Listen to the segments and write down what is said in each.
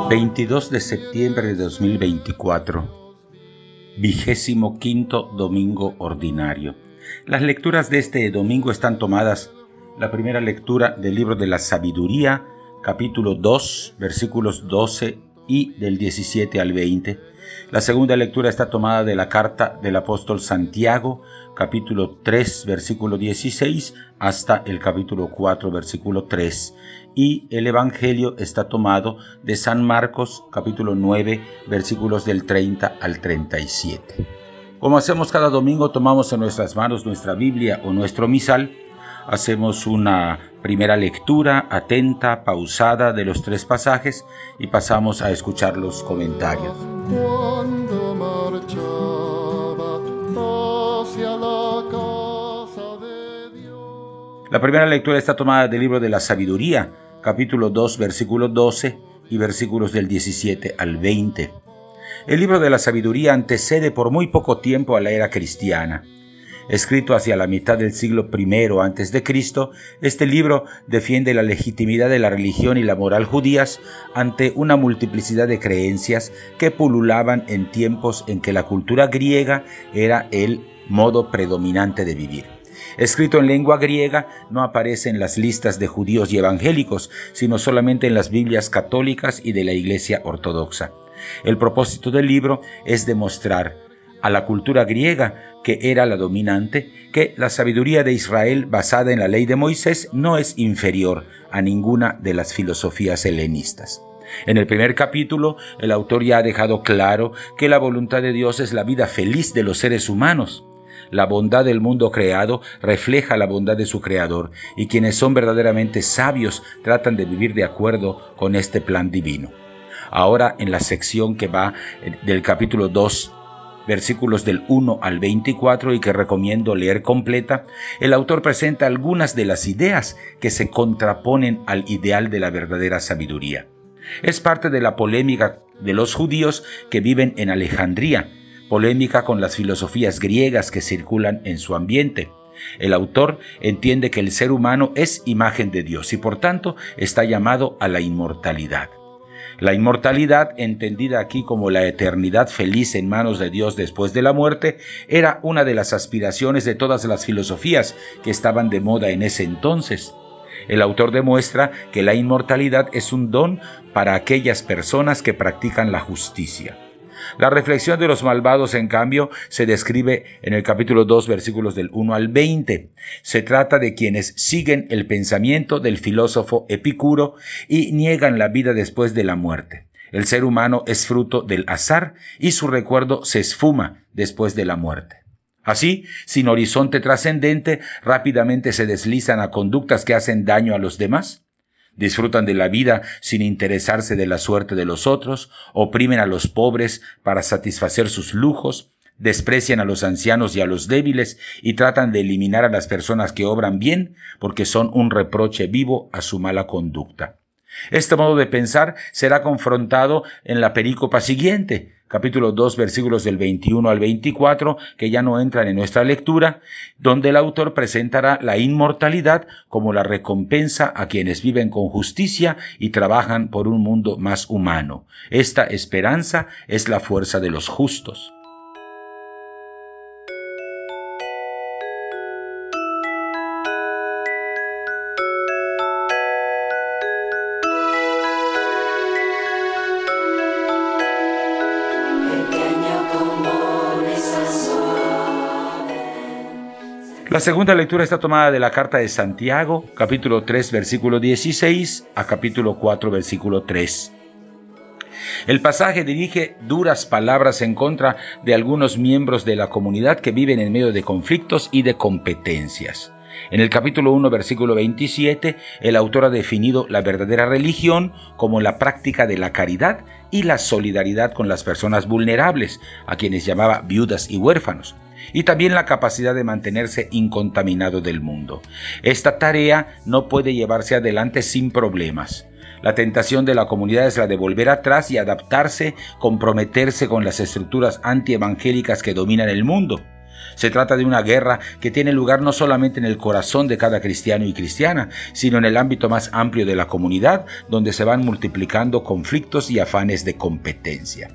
22 de septiembre de 2024, 25º domingo ordinario. Las lecturas de este domingo están tomadas, la primera lectura del libro de la Sabiduría, capítulo 2, versículos 12 y del 17 al 20. La segunda lectura está tomada de la carta del apóstol Santiago, capítulo 3, versículo 16, hasta el capítulo 4, versículo 3. Y el Evangelio está tomado de San Marcos, capítulo 9, versículos del 30 al 37. Como hacemos cada domingo, tomamos en nuestras manos nuestra Biblia o nuestro misal. Hacemos una primera lectura atenta, pausada de los 3 pasajes y pasamos a escuchar los comentarios. Cuando marchaba hacia la casa de Dios. La primera lectura está tomada del libro de la Sabiduría, capítulo 2, versículo 12 y versículos del 17 al 20. El libro de la Sabiduría antecede por muy poco tiempo a la era cristiana. Escrito hacia la mitad del siglo I a.C., este libro defiende la legitimidad de la religión y la moral judías ante una multiplicidad de creencias que pululaban en tiempos en que la cultura griega era el modo predominante de vivir. Escrito en lengua griega, no aparece en las listas de judíos y evangélicos, sino solamente en las Biblias católicas y de la Iglesia ortodoxa. El propósito del libro es demostrar a la cultura griega, que era la dominante, que la sabiduría de Israel basada en la ley de Moisés no es inferior a ninguna de las filosofías helenistas. En el primer capítulo, el autor ya ha dejado claro que la voluntad de Dios es la vida feliz de los seres humanos. La bondad del mundo creado refleja la bondad de su creador, y quienes son verdaderamente sabios tratan de vivir de acuerdo con este plan divino. Ahora, en la sección que va del capítulo 2, versículos del 1 al 24 y que recomiendo leer completa, el autor presenta algunas de las ideas que se contraponen al ideal de la verdadera sabiduría. Es parte de la polémica de los judíos que viven en Alejandría, polémica con las filosofías griegas que circulan en su ambiente. El autor entiende que el ser humano es imagen de Dios y por tanto está llamado a la inmortalidad. La inmortalidad, entendida aquí como la eternidad feliz en manos de Dios después de la muerte, era una de las aspiraciones de todas las filosofías que estaban de moda en ese entonces. El autor demuestra que la inmortalidad es un don para aquellas personas que practican la justicia. La reflexión de los malvados, en cambio, se describe en el capítulo 2, versículos del 1 al 20. Se trata de quienes siguen el pensamiento del filósofo Epicuro y niegan la vida después de la muerte. El ser humano es fruto del azar y su recuerdo se esfuma después de la muerte. Así, sin horizonte trascendente, rápidamente se deslizan a conductas que hacen daño a los demás. Disfrutan de la vida sin interesarse de la suerte de los otros, oprimen a los pobres para satisfacer sus lujos, desprecian a los ancianos y a los débiles y tratan de eliminar a las personas que obran bien porque son un reproche vivo a su mala conducta. Este modo de pensar será confrontado en la perícopa siguiente, capítulo 2, versículos del 21 al 24, que ya no entran en nuestra lectura, donde el autor presentará la inmortalidad como la recompensa a quienes viven con justicia y trabajan por un mundo más humano. Esta esperanza es la fuerza de los justos. La segunda lectura está tomada de la carta de Santiago, capítulo 3, versículo 16 a capítulo 4, versículo 3. El pasaje dirige duras palabras en contra de algunos miembros de la comunidad que viven en medio de conflictos y de competencias. En el capítulo 1, versículo 27, el autor ha definido la verdadera religión como la práctica de la caridad y la solidaridad con las personas vulnerables, a quienes llamaba viudas y huérfanos, y también la capacidad de mantenerse incontaminado del mundo. Esta tarea no puede llevarse adelante sin problemas. La tentación de la comunidad es la de volver atrás y adaptarse, comprometerse con las estructuras antievangélicas que dominan el mundo. Se trata de una guerra que tiene lugar no solamente en el corazón de cada cristiano y cristiana, sino en el ámbito más amplio de la comunidad, donde se van multiplicando conflictos y afanes de competencia.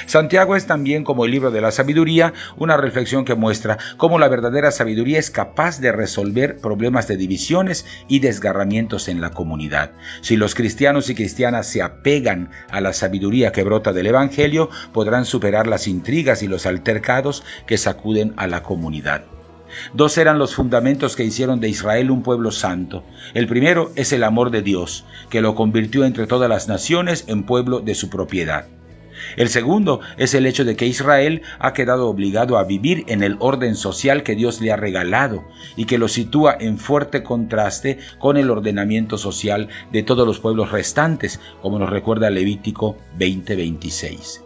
Santiago es también, como el libro de la sabiduría, una reflexión que muestra cómo la verdadera sabiduría es capaz de resolver problemas de divisiones y desgarramientos en la comunidad. Si los cristianos y cristianas se apegan a la sabiduría que brota del Evangelio, podrán superar las intrigas y los altercados que sacuden a la comunidad. Dos eran los fundamentos que hicieron de Israel un pueblo santo. El primero es el amor de Dios, que lo convirtió entre todas las naciones en pueblo de su propiedad. El segundo es el hecho de que Israel ha quedado obligado a vivir en el orden social que Dios le ha regalado y que lo sitúa en fuerte contraste con el ordenamiento social de todos los pueblos restantes, como nos recuerda Levítico 20:26.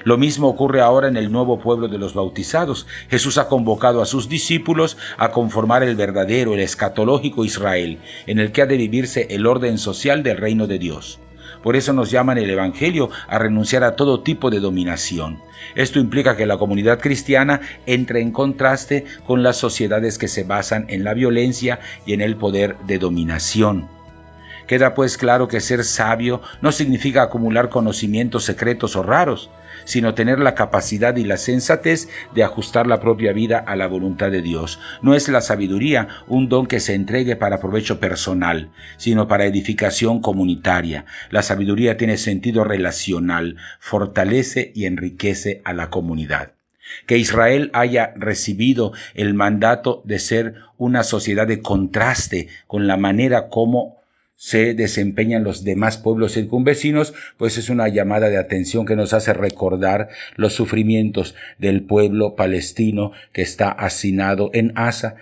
Lo mismo ocurre ahora en el nuevo pueblo de los bautizados. Jesús ha convocado a sus discípulos a conformar el verdadero, el escatológico Israel, en el que ha de vivirse el orden social del reino de Dios. Por eso nos llama en el Evangelio a renunciar a todo tipo de dominación. Esto implica que la comunidad cristiana entre en contraste con las sociedades que se basan en la violencia y en el poder de dominación. Queda pues claro que ser sabio no significa acumular conocimientos secretos o raros, sino tener la capacidad y la sensatez de ajustar la propia vida a la voluntad de Dios. No es la sabiduría un don que se entregue para provecho personal, sino para edificación comunitaria. La sabiduría tiene sentido relacional, fortalece y enriquece a la comunidad. Que Israel haya recibido el mandato de ser una sociedad de contraste con la manera como se desempeñan los demás pueblos circunvecinos, pues es una llamada de atención que nos hace recordar los sufrimientos del pueblo palestino que está hacinado en Gaza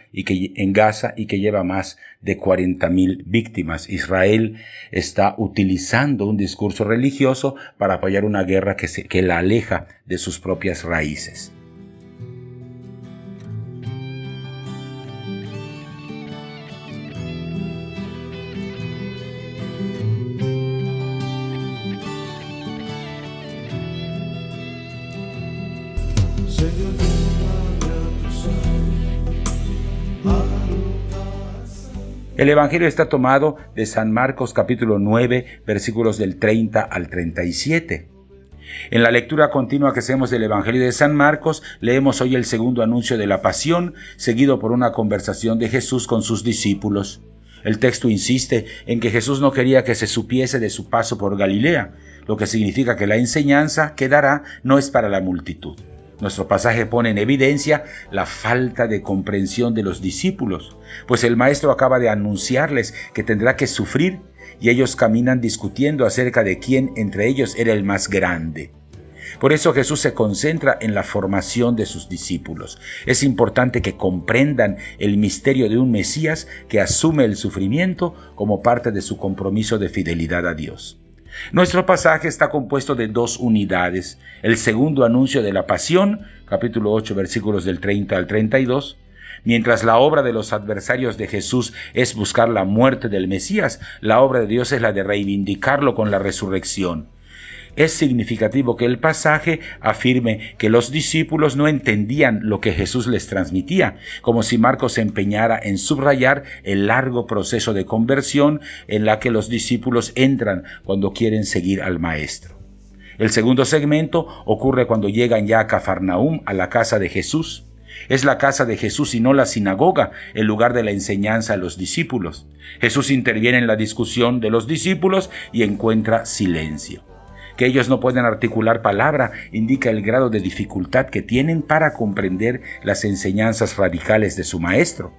y que lleva más de 40,000 víctimas. Israel está utilizando un discurso religioso para apoyar una guerra que la aleja de sus propias raíces. El Evangelio está tomado de San Marcos capítulo 9, versículos del 30 al 37. En la lectura continua que hacemos del Evangelio de San Marcos, leemos hoy el segundo anuncio de la pasión, seguido por una conversación de Jesús con sus discípulos. El texto insiste en que Jesús no quería que se supiese de su paso por Galilea, lo que significa que la enseñanza que dará no es para la multitud. Nuestro pasaje pone en evidencia la falta de comprensión de los discípulos, pues el maestro acaba de anunciarles que tendrá que sufrir y ellos caminan discutiendo acerca de quién entre ellos era el más grande. Por eso Jesús se concentra en la formación de sus discípulos. Es importante que comprendan el misterio de un Mesías que asume el sufrimiento como parte de su compromiso de fidelidad a Dios. Nuestro pasaje está compuesto de dos unidades: el segundo anuncio de la pasión, capítulo 8, versículos del 30 al 32. Mientras la obra de los adversarios de Jesús es buscar la muerte del Mesías, la obra de Dios es la de reivindicarlo con la resurrección. Es significativo que el pasaje afirme que los discípulos no entendían lo que Jesús les transmitía, como si Marcos se empeñara en subrayar el largo proceso de conversión en la que los discípulos entran cuando quieren seguir al Maestro. El segundo segmento ocurre cuando llegan ya a Cafarnaúm, a la casa de Jesús. Es la casa de Jesús y no la sinagoga, el lugar de la enseñanza a los discípulos. Jesús interviene en la discusión de los discípulos y encuentra silencio. Que ellos no pueden articular palabra indica el grado de dificultad que tienen para comprender las enseñanzas radicales de su maestro.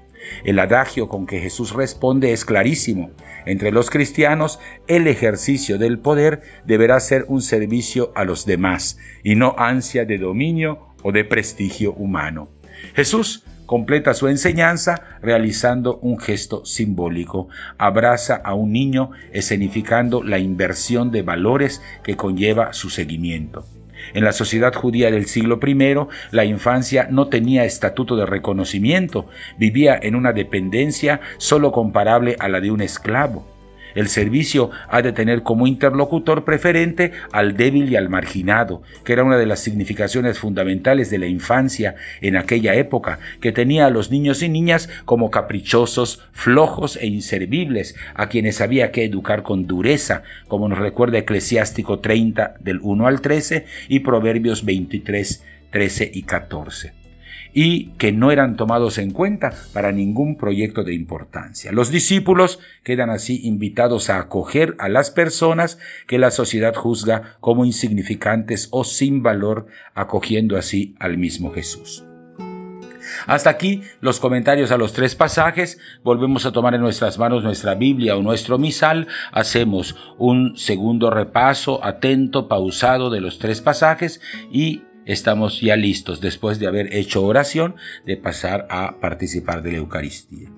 El adagio con que Jesús responde es clarísimo. Entre los cristianos, el ejercicio del poder deberá ser un servicio a los demás y no ansia de dominio o de prestigio humano. Jesús completa su enseñanza realizando un gesto simbólico. Abraza a un niño, escenificando la inversión de valores que conlleva su seguimiento. En la sociedad judía del siglo I, la infancia no tenía estatuto de reconocimiento, vivía en una dependencia solo comparable a la de un esclavo. El servicio ha de tener como interlocutor preferente al débil y al marginado, que era una de las significaciones fundamentales de la infancia en aquella época, que tenía a los niños y niñas como caprichosos, flojos e inservibles, a quienes había que educar con dureza, como nos recuerda Eclesiástico 30 del 1 al 13 y Proverbios 23, 13 y 14. Y que no eran tomados en cuenta para ningún proyecto de importancia. Los discípulos quedan así invitados a acoger a las personas que la sociedad juzga como insignificantes o sin valor, acogiendo así al mismo Jesús. Hasta aquí los comentarios a los 3 pasajes. Volvemos a tomar en nuestras manos nuestra Biblia o nuestro misal. Hacemos un segundo repaso atento, pausado de los 3 pasajes y estamos ya listos, después de haber hecho oración, de pasar a participar de la Eucaristía.